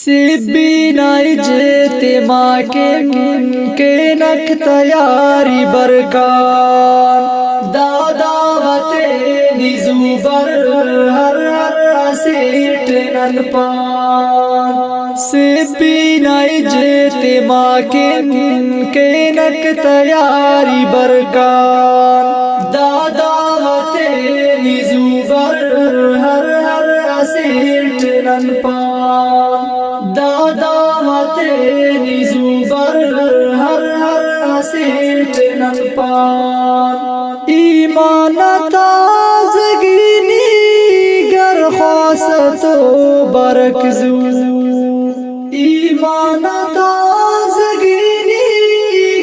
सिबिनाई जेते के नक तैयारी बरकार दादावते निजुबर हर हर सीट ननपान सिबिनाई जेते के नक तैयारी बरकार दादावते निजुबर हर हर सीट ननपान दादावते निजुबर हर हर सीट ननपान ईमान ताजगीनी गर ख्वासतो बरकजू ईमान ताजगीनी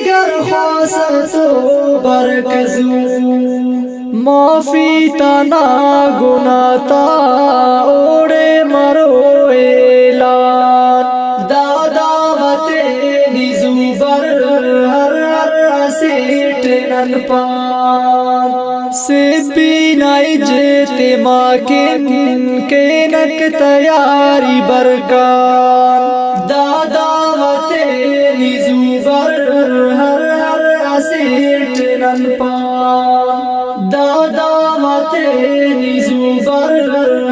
गर ख्वासतो बरकजू माफी तना गुनाता ओड़े मरो एलान दादावते निजुबर हर हर सीट ननपान सिबिनाई जेते के नक तैयारी बरकार दादावते निजुबर हर हर सीट ननपान दादावते निजुबर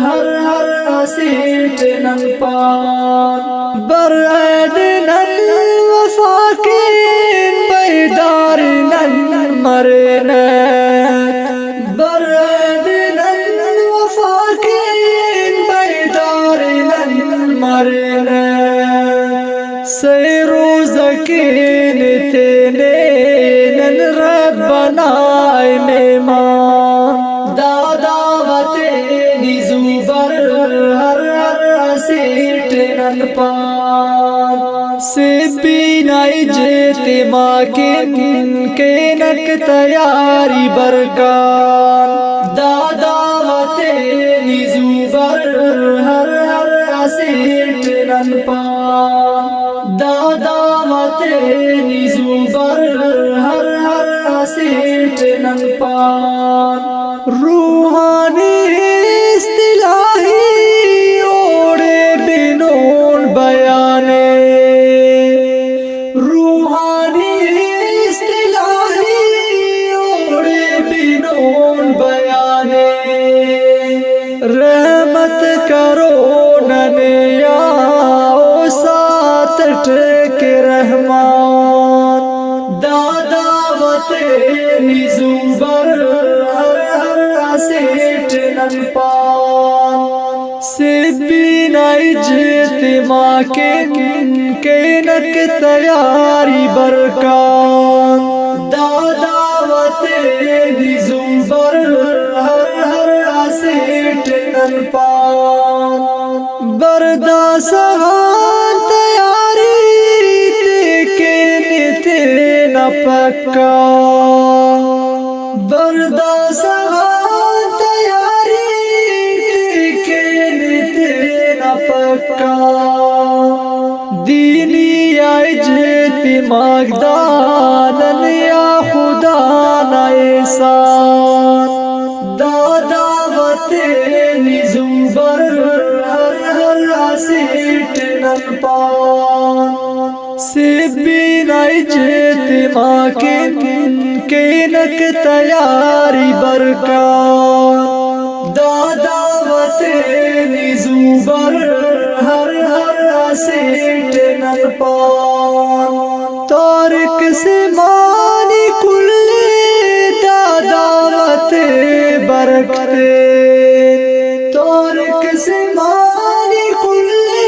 हर हर सीट ननपान बरद नन वफाकिन बैदार नन मरन बरद नन वफाकिन बैदार नन मरन सैरोज़कीन तेने नन रब्बनाय मेहमान दादावते निजुबर हर हर सीट ननपान सिबिनाई जेते के नक तैयारी बरकार दादावते निजुबर हर हर सीट ननपान दादावते निजुबर हर हर सीट ननपान रूहानी इस्तिलाही ओड़े बिनोन बयाने रूहानी इस्तिलाही ओड़े बिनोन बयाने रहमत करो ननिया ओ साथ के रहमान दादावते निजुबर हर हर सीट ननपान सिबिनाई जेते के नक तैयारी बरकार दादावते निजुबर हर हर सीट ननपान बरदा सहान तैयारी के निते न पक्का बरदा सहान तैयारी के निते न पक्का दीनी आई जेती मागदानन या खुदा न एहसान दादावते निजुबर हर हर सीट ननपान सिबिनाई जेते के नक तैयारी बरकार दादावते निजुबर हर हर सीट ननपान तारिक से मानी कुल्ले दादावते बरकते तारिक से मानी कुल्ले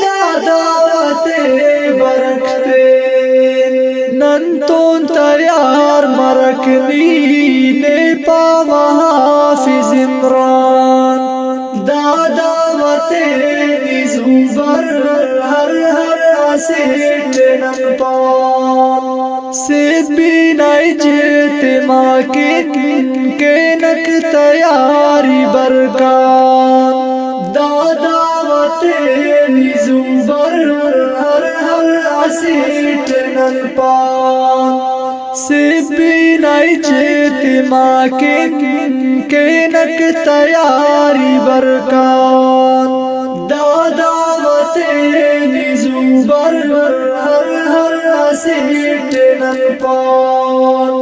दादावते बरकते नंतोन तैयार मरकनी ने पावा हाफिज इमरान दादावते निजुबर हर हर सीट ननपान सिबिनाई जेते के नक तैयारी बरकार दादावते निजुबर हर हर सीट ननपान सिबिनाई जेते के नक तैयारी बरकार दादावते नरपान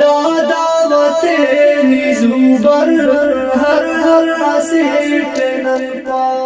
दादावते निजुबर हर हर सेठ नरपान।